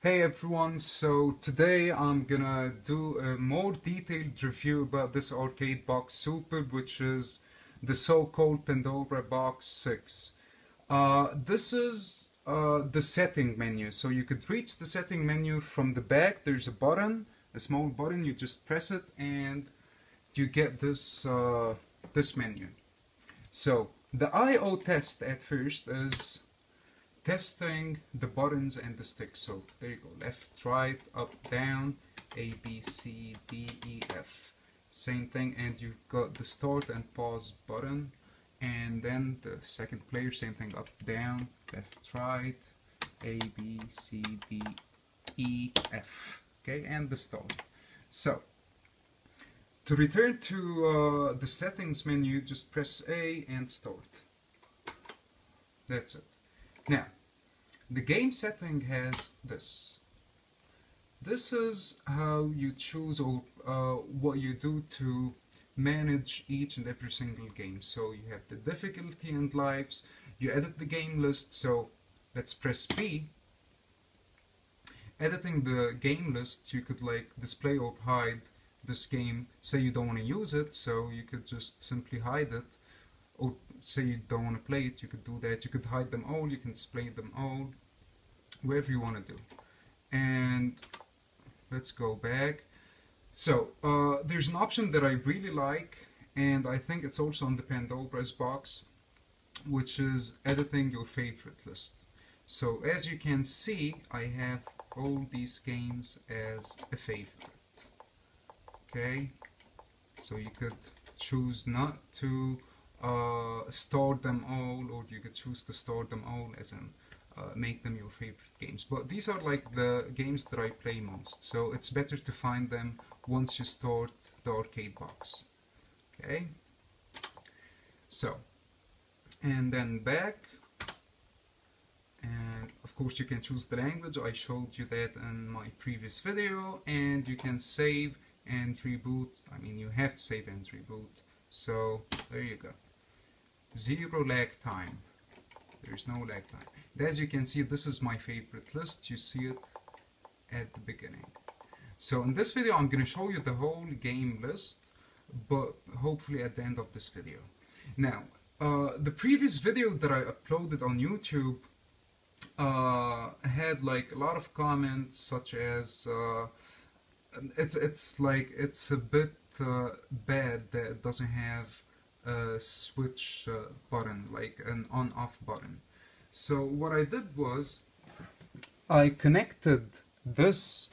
Hey everyone, so today I'm gonna do a more detailed review about this arcade box super, which is the so-called Pandora box 6. This is the setting menu, so you could reach the setting menu from the back. There's a button, a small button, you just press it and you get this menu. So the I/O test at first is testing the buttons and the sticks. So there you go, left, right, up, down, A, B, C, D, E, F. Same thing, and you've got the start and pause button, and then the second player, same thing, up, down, left, right, A, B, C, D, E, F. Okay, and the start. So to return to the settings menu, just press A and start. That's it. Now, the game setting has this. This is how you choose or what you do to manage each and every single game. So you have the difficulty and lives, you edit the game list, so let's press B. Editing the game list, you could like display or hide this game. Say you don't want to use it, so you could just simply hide it. Or say you don't want to play it, you could do that. You could hide them all, you can display them all, wherever you want to do. And let's go back. So there's an option that I really like, and I think it's also on the Pandora's box, which is editing your favorite list. So as you can see, I have all these games as a favorite. Okay, so you could choose not to store them all, or you could choose to store them all, as in make them your favorite games. But these are like the games that I play most, so it's better to find them once you start the arcade box. Okay, so and then back, and of course you can choose the language. I showed you that in my previous video, and you can save and reboot. I mean, you have to save and reboot, so there you go. Zero lag time. There's no lag time. And as you can see, this is my favorite list. You see it at the beginning. So in this video, I'm going to show you the whole game list, but hopefully at the end of this video. Now, the previous video that I uploaded on YouTube had like a lot of comments, such as it's a bit bad that it doesn't have a switch button, like an on-off button. So what I did was I connected this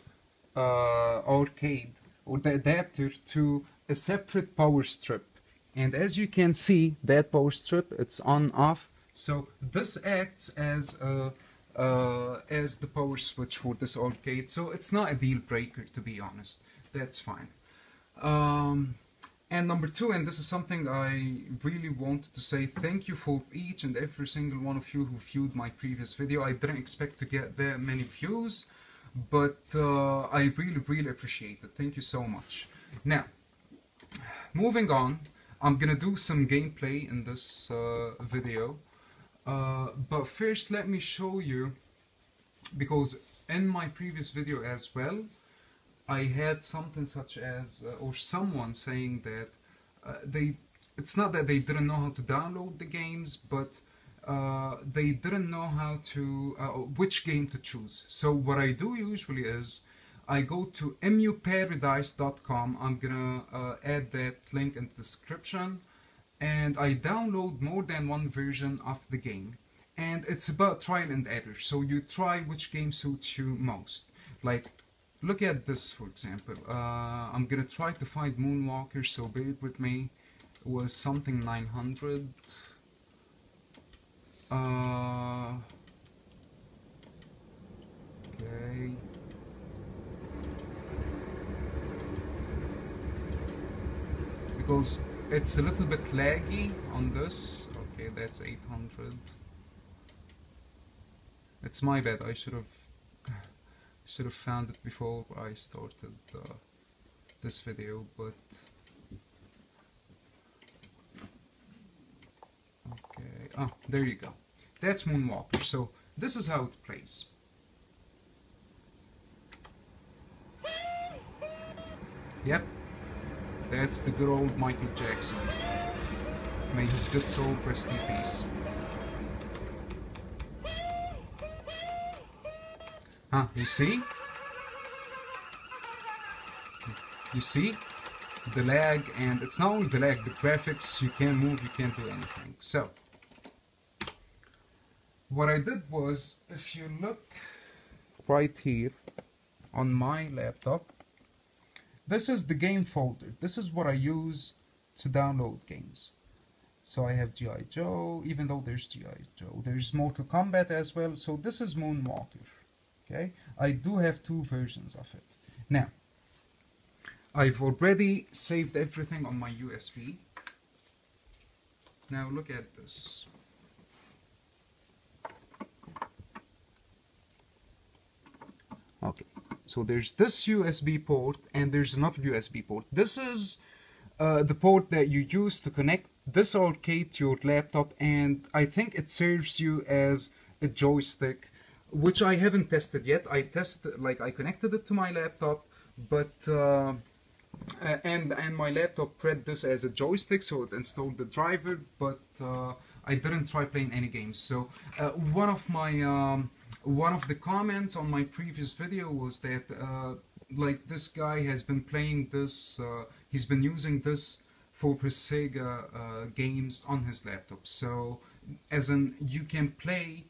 arcade or the adapter to a separate power strip, and as you can see, that power strip, it's on-off. So this acts as the power switch for this arcade. So it's not a deal breaker, to be honest. That's fine. And number two, and this is something I really wanted to say, thank you for each and every single one of you who viewed my previous video. I didn't expect to get that many views, but I really appreciate it. Thank you so much. Now, moving on, I'm gonna do some gameplay in this video, but first let me show you, because in my previous video as well, I had something such as, or someone saying that it's not that they didn't know how to download the games, but they didn't know how to, which game to choose. So what I do usually is, I go to muparadise.com, I'm gonna add that link in the description, and I download more than one version of the game. And it's about trial and error, so you try which game suits you most. Like, look at this, for example. I'm gonna try to find Moonwalker, so bear with me. It was something 900. Okay. Because it's a little bit laggy on this. Okay, that's 800. It's my bad. I should have found it before I started this video, but okay. Oh, there you go. That's Moonwalker. So this is how it plays. Yep, that's the good old Michael Jackson. May his good soul rest in peace. Huh, you see? You see? The lag, and it's not only the lag, the graphics, you can't move, you can't do anything. So, what I did was, if you look right here on my laptop, this is the game folder. This is what I use to download games. So I have G.I. Joe, even though there's G.I. Joe. There's Mortal Kombat as well. So this is Moonwalker. Okay? I do have 2 versions of it. Now, I've already saved everything on my USB. Now look at this. Okay, so there's this USB port and there's another USB port. This is the port that you use to connect this arcade to your laptop, and I think it serves you as a joystick, which I haven't tested yet. I connected it to my laptop, but and my laptop read this as a joystick, so it installed the driver, but I didn't try playing any games. So one of the comments on my previous video was that like this guy has been playing this, he's been using this for his Sega games on his laptop. So as in, you can play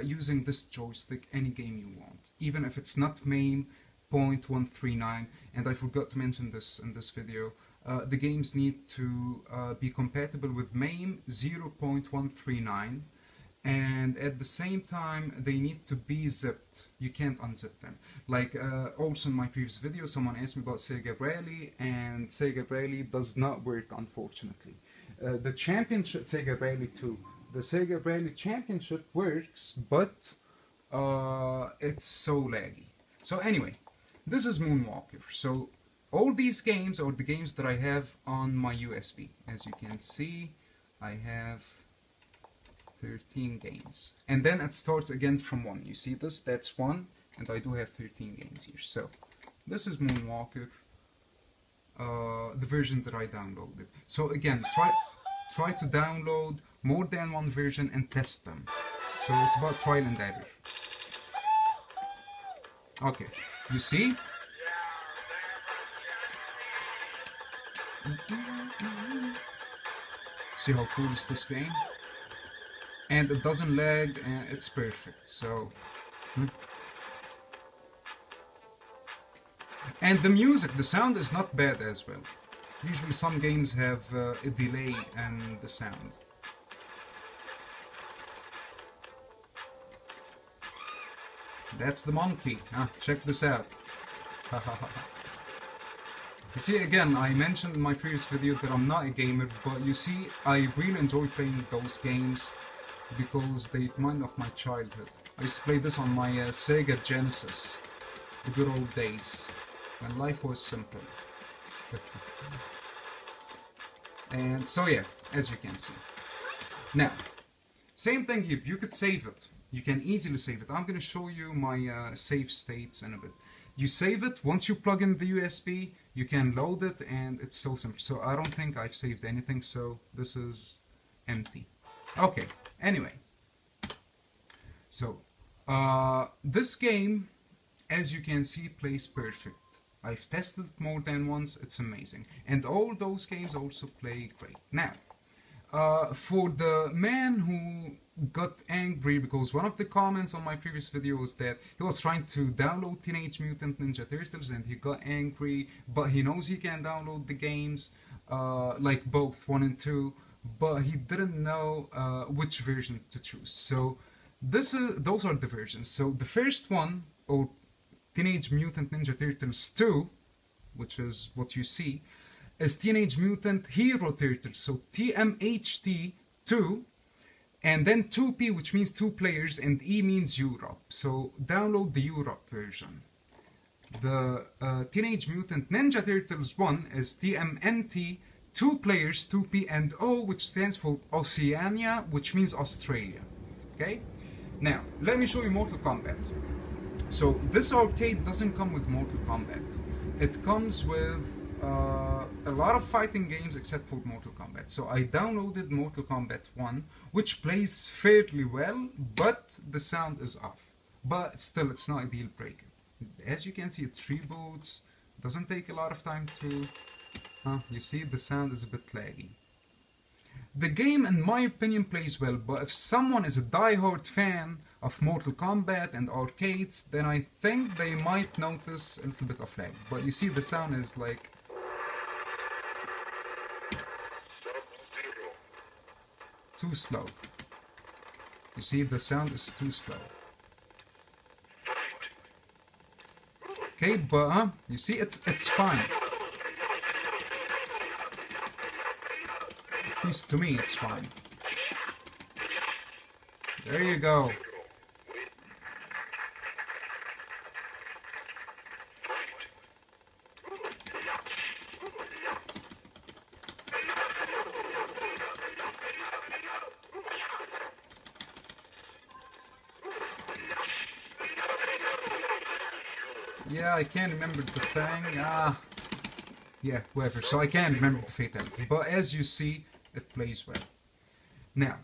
using this joystick any game you want, even if it's not MAME 0.139. And I forgot to mention this in this video, the games need to be compatible with MAME 0.139, and at the same time they need to be zipped. You can't unzip them. Like also in my previous video, someone asked me about Sega Rally, and Sega Rally does not work, unfortunately. The championship, Sega Rally 2, the Sega Rally Championship works, but it's so laggy. So anyway, this is Moonwalker. So all these games are the games that I have on my USB. As you can see, I have 13 games. And then it starts again from 1. You see this? That's 1. And I do have 13 games here. So this is Moonwalker, the version that I downloaded. So again, try to download more than 1 version and test them. So it's about trial and error. Okay, you see? See how cool is this game? And it doesn't lag, and it's perfect. So, and the music, the sound is not bad as well. Usually some games have a delay in the sound. That's the monkey. Check this out. You see, again, I mentioned in my previous video that I'm not a gamer, but you see, I really enjoy playing those games because they remind me of my childhood. I used to play this on my Sega Genesis, the good old days, when life was simple. And so yeah, as you can see. Now, same thing here, you could save it. You can easily save it. I'm going to show you my save states in a bit. You save it, once you plug in the USB, you can load it, and it's so simple. So I don't think I've saved anything, so this is empty. Okay, anyway. So, this game, as you can see, plays perfect. I've tested it more than once, it's amazing. And all those games also play great. Now, for the man who got angry because one of the comments on my previous video was that he was trying to download Teenage Mutant Ninja Turtles and he got angry, but he knows he can download the games, like both 1 and 2, but he didn't know which version to choose. So those are the versions. So the first one, or Teenage Mutant Ninja Turtles 2, which is what you see, is Teenage Mutant Hero Turtles, so TMHT 2, and then 2P, which means 2 players, and E means Europe. So download the Europe version. The Teenage Mutant Ninja Turtles 1 is TMNT, 2 players, 2P, and O, which stands for Oceania, which means Australia. Okay? Now, let me show you Mortal Kombat. So this arcade doesn't come with Mortal Kombat. It comes with a lot of fighting games except for Mortal Kombat. So I downloaded Mortal Kombat 1, which plays fairly well, but the sound is off. But still, it's not a deal breaker. As you can see, it reboots, doesn't take a lot of time to... you see, the sound is a bit laggy. The game, in my opinion, plays well, but if someone is a die-hard fan of Mortal Kombat and arcades, then I think they might notice a little bit of lag. But you see, the sound is like... too slow. You see, the sound is too slow. Okay, but you see, it's fine. At least to me, it's fine. There you go. Yeah, I can't remember the thing. Yeah, whatever. So I can't remember the fatality. But as you see, it plays well. Now,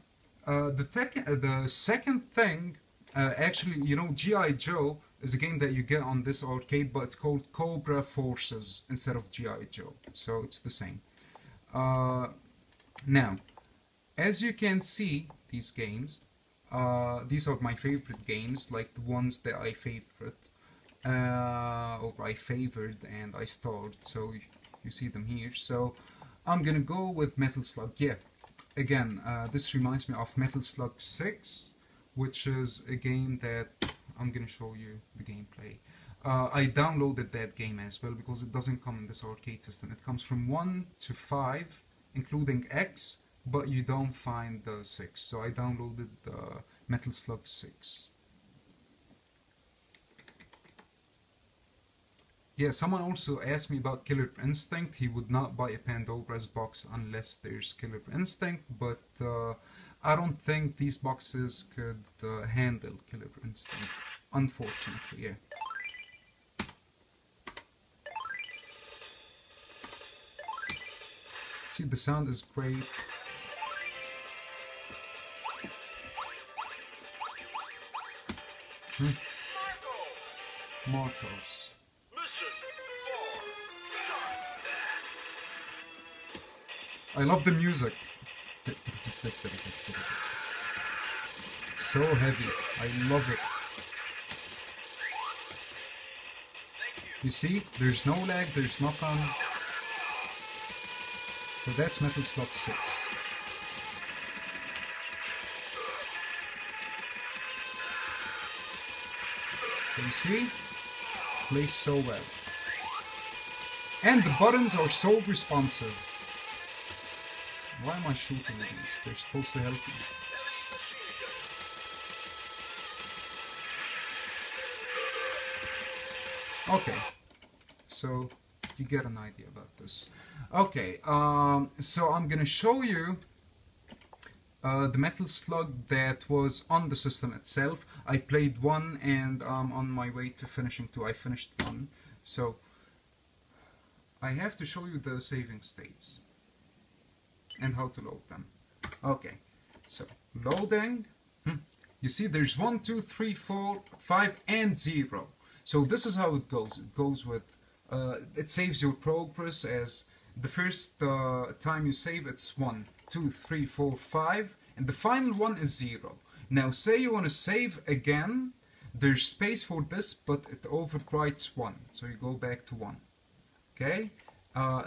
the second thing, actually, you know, G.I. Joe is a game that you get on this arcade, but it's called Cobra Forces instead of G.I. Joe. So it's the same. Now, as you can see, these games, these are my favorite games, like the ones that I favorite. Or I favored and I starred, so you see them here. So I'm gonna go with Metal Slug. Yeah, again, this reminds me of Metal Slug 6, which is a game that I'm gonna show you the gameplay. I downloaded that game as well because it doesn't come in this arcade system. It comes from 1 to 5, including X, but you don't find the 6. So I downloaded Metal Slug 6. Yeah, someone also asked me about Killer Instinct. He would not buy a Pandora's box unless there's Killer Instinct, but I don't think these boxes could handle Killer Instinct, unfortunately, yeah. See, the sound is great. Mortals. I love the music. So heavy. I love it. You see? There's no lag, there's nothing. So that's Metal Slug 6. So you see? Plays so well. And the buttons are so responsive. Why am I shooting these? They're supposed to help me. Okay, so you get an idea about this. Okay, so I'm gonna show you the Metal Slug that was on the system itself. I played 1 and I'm on my way to finishing 2. I finished 1. So I have to show you the saving states and how to load them. Okay, so loading. You see there's 1, 2, 3, 4, 5 and 0. So this is how it goes. It goes with, it saves your progress as the first time you save it's 1, 2, 3, 4, 5 and the final one is 0. Now say you want to save again, there's space for this but it overwrites 1. So you go back to 1. Okay?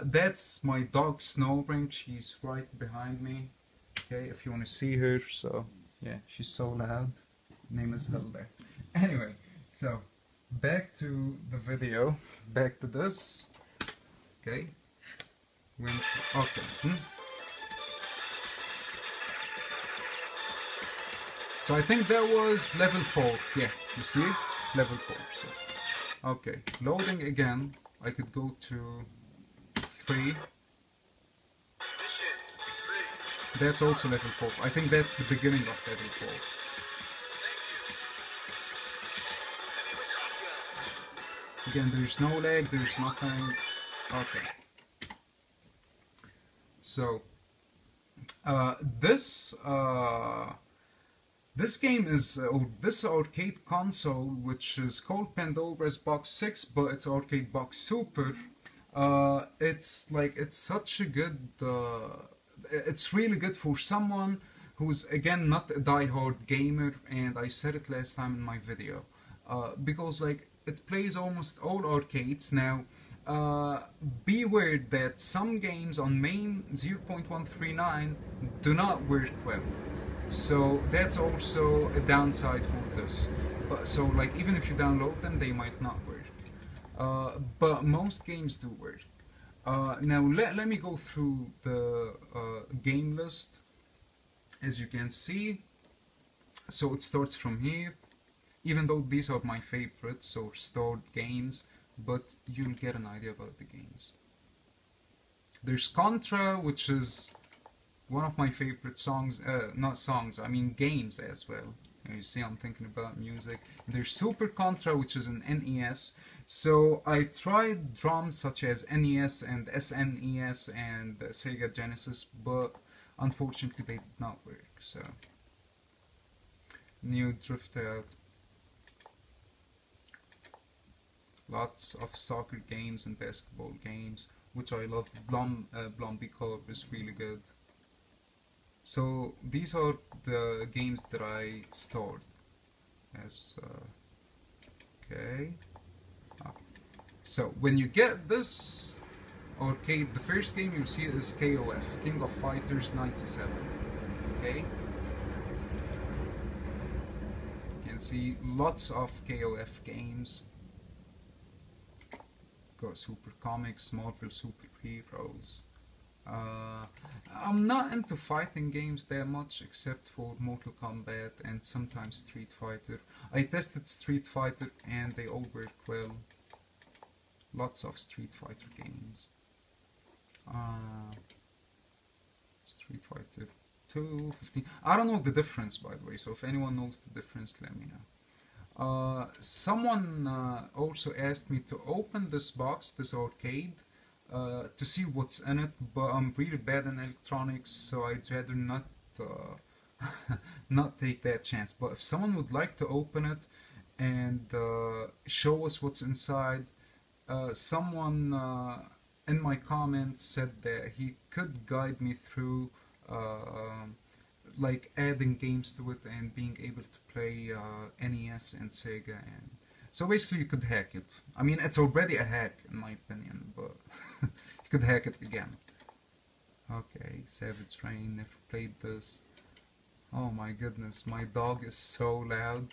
That's my dog snoring. She's right behind me. Okay, if you want to see her. So yeah, she's so loud. Name is Hilda. Anyway, so back to the video. Back to this. Okay. Okay. So I think that was level 4. Yeah, you see? Level 4. So okay, loading again. I could go to 3. That's also level 4. I think that's the beginning of level 4. Again, there's no lag, there's nothing. Okay. So uh, this uh, this game is this arcade console, which is called Pandora's Box 6, but it's Arcade Box Super. It's like it's such a good. It's really good for someone who's again not a die-hard gamer, and I said it last time in my video, because like it plays almost all arcades now. Be aware that some games on MAME 0.139 do not work well. So that's also a downside for this. But so like even if you download them, they might not work. But most games do work. Now let me go through the game list. As you can see, so it starts from here. Even though these are my favorites or stored games, but you'll get an idea about the games. There's Contra, which is one of my favorite songs, not songs, I mean games as well. You see, I'm thinking about music. There's Super Contra, which is an NES. So I tried drums such as NES and SNES and Sega Genesis, but unfortunately they did not work. So New Drift Out. Lots of soccer games and basketball games, which I love. Blomby Corp is really good. So these are the games that I stored as okay. So when you get this arcade, the first game you'll see is KOF, King of Fighters 97. Okay, you can see lots of KOF games. Got Super Comics, Marvel Super Heroes. I'm not into fighting games that much, except for Mortal Kombat and sometimes Street Fighter. I tested Street Fighter and they all work well. Lots of Street Fighter games. Street Fighter 2, 15. I don't know the difference, by the way, so if anyone knows the difference, let me know. Someone also asked me to open this box, this arcade, to see what's in it, but I'm really bad in electronics, so I'd rather not not take that chance. But if someone would like to open it and show us what's inside, someone in my comments said that he could guide me through like adding games to it and being able to play NES and Sega, and so basically you could hack it. I mean, it's already a hack in my opinion, but you could hack it again. Okay, Savage Rain, never played this. Oh my goodness, my dog is so loud.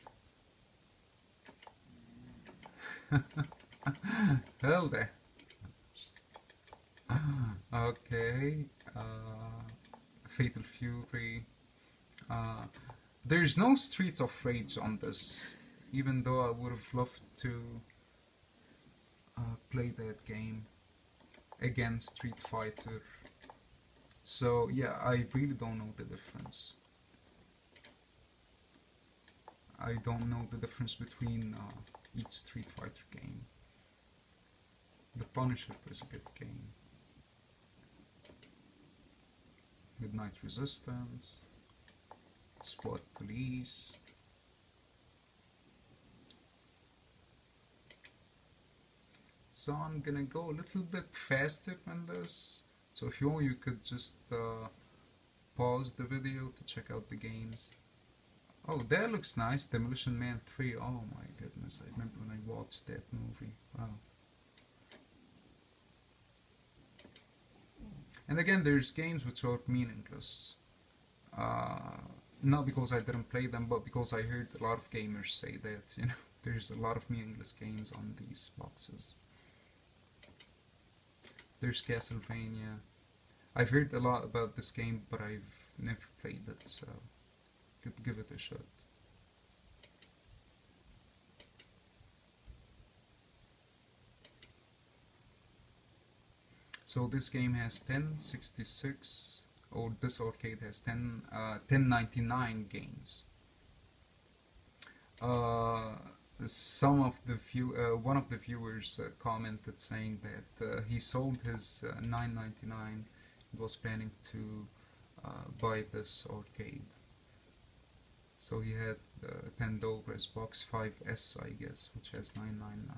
Hell there. Okay, Fatal Fury. There's no Streets of Rage on this, even though I would have loved to play that game. Again, Street Fighter. So yeah, I really don't know the difference. I don't know the difference between each Street Fighter game. The Punisher is a good game. Midnight Resistance, SWAT Police. So I'm gonna go a little bit faster than this. So if you want, you could just pause the video to check out the games. Oh, that looks nice. Demolition Man 3. Oh my goodness, I remember when I watched that movie. Wow. And again, there's games which are meaningless. Not because I didn't play them, but because I heard a lot of gamers say that, you know, there's a lot of meaningless games on these boxes. There's Castlevania. I've heard a lot about this game, but I've never played it, so could give it a shot. So this game has 1066, or this arcade has 1099 games. Some of the one of the viewers commented saying that he sold his 9.99 was planning to buy this arcade. So he had Pandora's Box 5S, I guess, which has 999.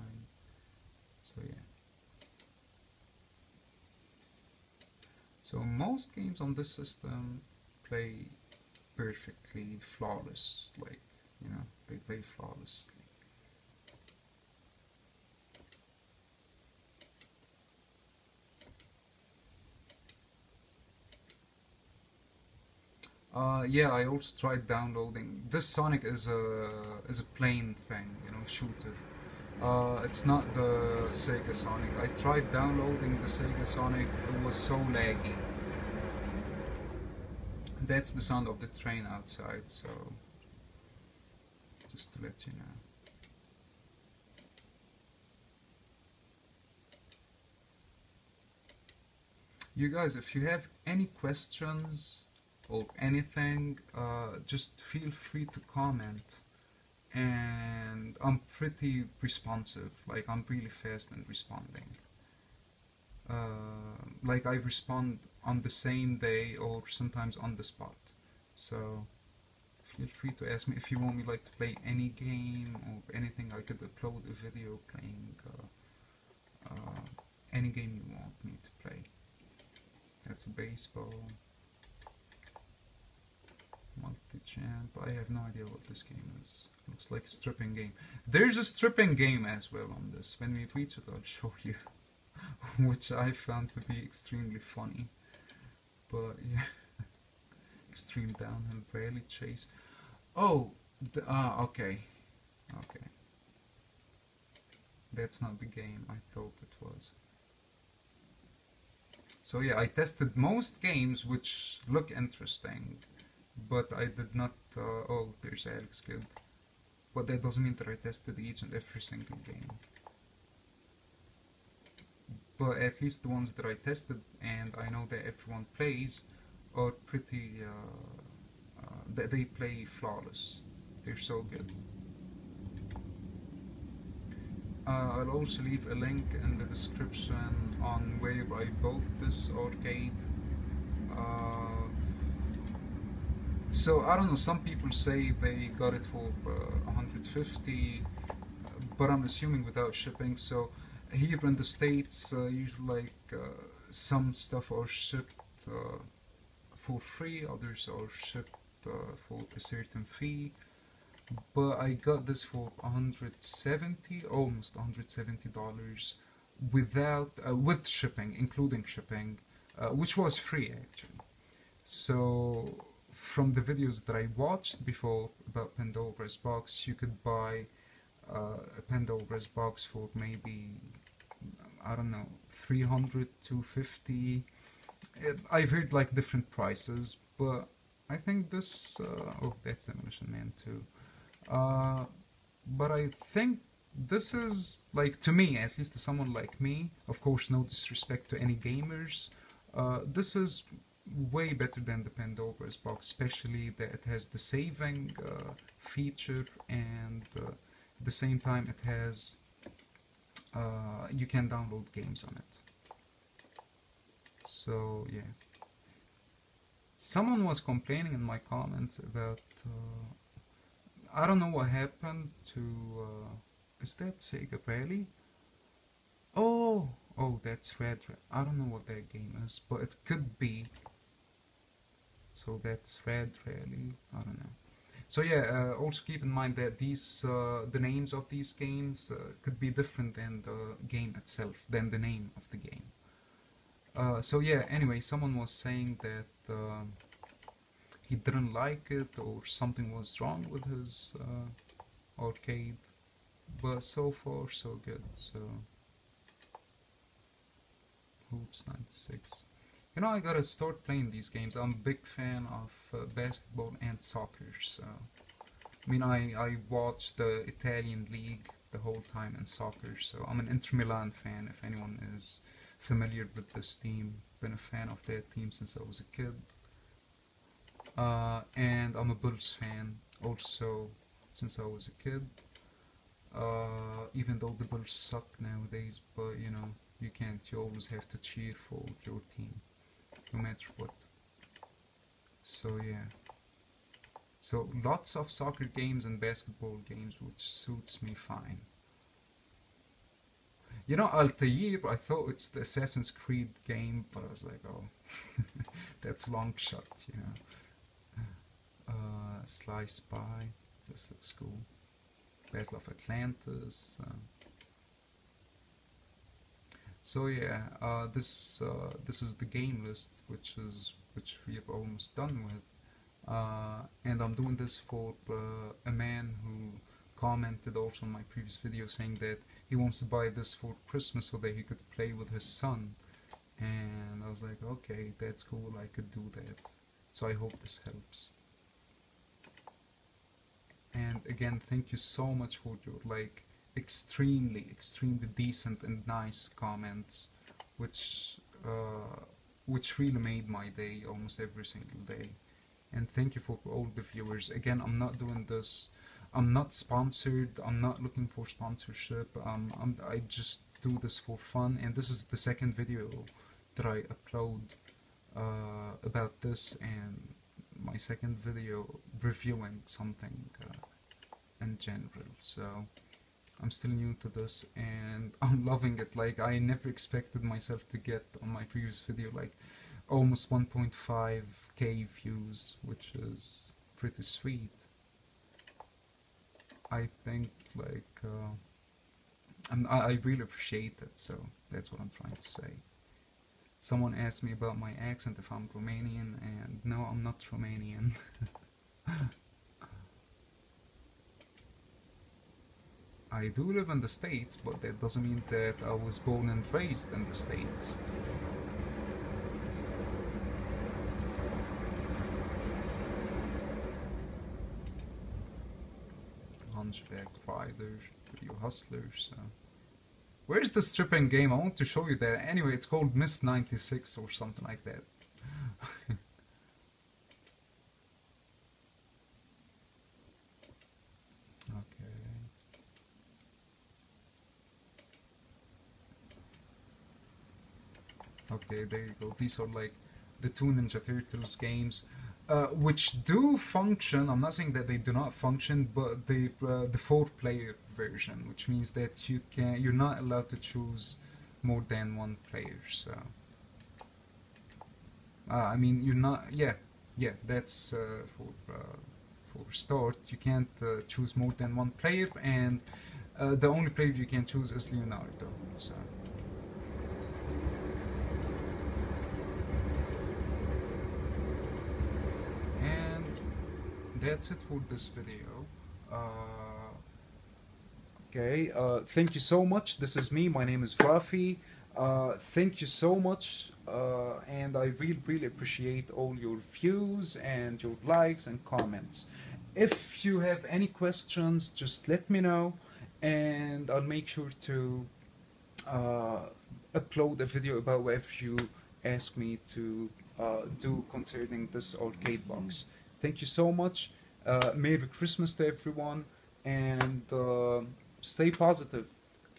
So yeah. So most games on this system play perfectly flawless, like, you know, they play flawlessly. Yeah, I also tried downloading. This Sonic is a plain thing, you know, shooter. It's not the Sega Sonic. I tried downloading the Sega Sonic. It was so laggy. That's the sound of the train outside. So just to let you know. You guys, if you have any questions or anything, just feel free to comment, and I'm pretty responsive, like I'm really fast in responding. Like I respond on the same day or sometimes on the spot, so feel free to ask me if you want me like to play any game or anything. I could upload a video playing any game you want me to play. That's a baseball. Multi-champ. I have no idea what this game is. Looks like a stripping game. There's a stripping game as well on this. When we reach it, I'll show you. Which I found to be extremely funny. But yeah. Extreme downhill rally chase. Oh! Okay. Okay. That's not the game I thought it was. So yeah, I tested most games which look interesting, but I did not, oh, there's Alex Kidd. But that doesn't mean that I tested each and every single game. But at least the ones that I tested and I know that everyone plays are pretty, they play flawless. They're so good. I'll also leave a link in the description on where I bought this arcade. So I don't know, some people say they got it for 150, but I'm assuming without shipping. So here in the States, usually like some stuff are shipped for free, others are shipped for a certain fee. But I got this for 170, almost $170 without with shipping, including shipping, which was free actually. So from the videos that I watched before about Pandora's box, you could buy a Pandora's box for maybe, I don't know, 300 to 50. I've heard like different prices, but I think this oh, that's Demolition Man too. But I think this is, like, to me, at least to someone like me, of course no disrespect to any gamers, this is way better than the Pandora's box, especially that it has the saving feature, and at the same time it has, you can download games on it. So yeah. Someone was complaining in my comments about I don't know what happened to, is that Sega Rally? Oh, that's Red. I don't know what that game is, but it could be. So that's Red Rally, I don't know. So yeah, also keep in mind that these, the names of these games could be different than the game itself, than the name of the game. So yeah, anyway, someone was saying that he didn't like it or something was wrong with his arcade, but so far so good. So Hoops 96. You know, I gotta start playing these games. I'm a big fan of basketball and soccer. So I mean, I watch the Italian league the whole time in soccer. So I'm an Inter Milan fan. If anyone is familiar with this team, been a fan of that team since I was a kid. And I'm a Bulls fan also since I was a kid. Even though the Bulls suck nowadays, but you know, you can't. You always have to cheer for your team. no matter what. So yeah. So lots of soccer games and basketball games, which suits me fine. You know, Altair, I thought it's the Assassin's Creed game, but I was like, oh, that's long shot, you know. Sly Spy, this looks cool. Battle of Atlantis. So yeah, this is the game list, which we have almost done with. And I'm doing this for a man who commented also on my previous video saying that he wants to buy this for Christmas so that he could play with his son. And I was like, okay, that's cool, I could do that. So I hope this helps. And again, thank you so much for your like extremely decent and nice comments, which really made my day almost every single day. And thank you for all the viewers. Again, I'm not doing this, I'm not sponsored, I'm not looking for sponsorship, I just do this for fun. And this is the second video that I upload about this, and my second video reviewing something in general. So I'm still new to this and I'm loving it. Like, I never expected myself to get on my previous video like almost 1.5k views, which is pretty sweet. I think like I really appreciate it, so that's what I'm trying to say. Someone asked me about my accent, if I'm Romanian, and no, I'm not Romanian. I do live in the States, but that doesn't mean that I was born and raised in the States. Hunchback Riders, Video Hustlers. Where's the stripping game? I want to show you that. Anyway, it's called Miss 96 or something like that. Okay, there you go. These are like the two Ninja Turtles games, which do function. I'm not saying that they do not function, but the 4-player version, which means that you're not allowed to choose more than one player. So I mean, you're not. Yeah, that's for start. You can't choose more than one player, and the only player you can choose is Leonardo. So. That's it for this video. Okay, thank you so much. This is me. My name is Rafi. Thank you so much, and I really appreciate all your views and your likes and comments. If you have any questions, just let me know, and I'll make sure to upload a video about whatever you ask me to do concerning this arcade box. Thank you so much. Merry Christmas to everyone, and stay positive.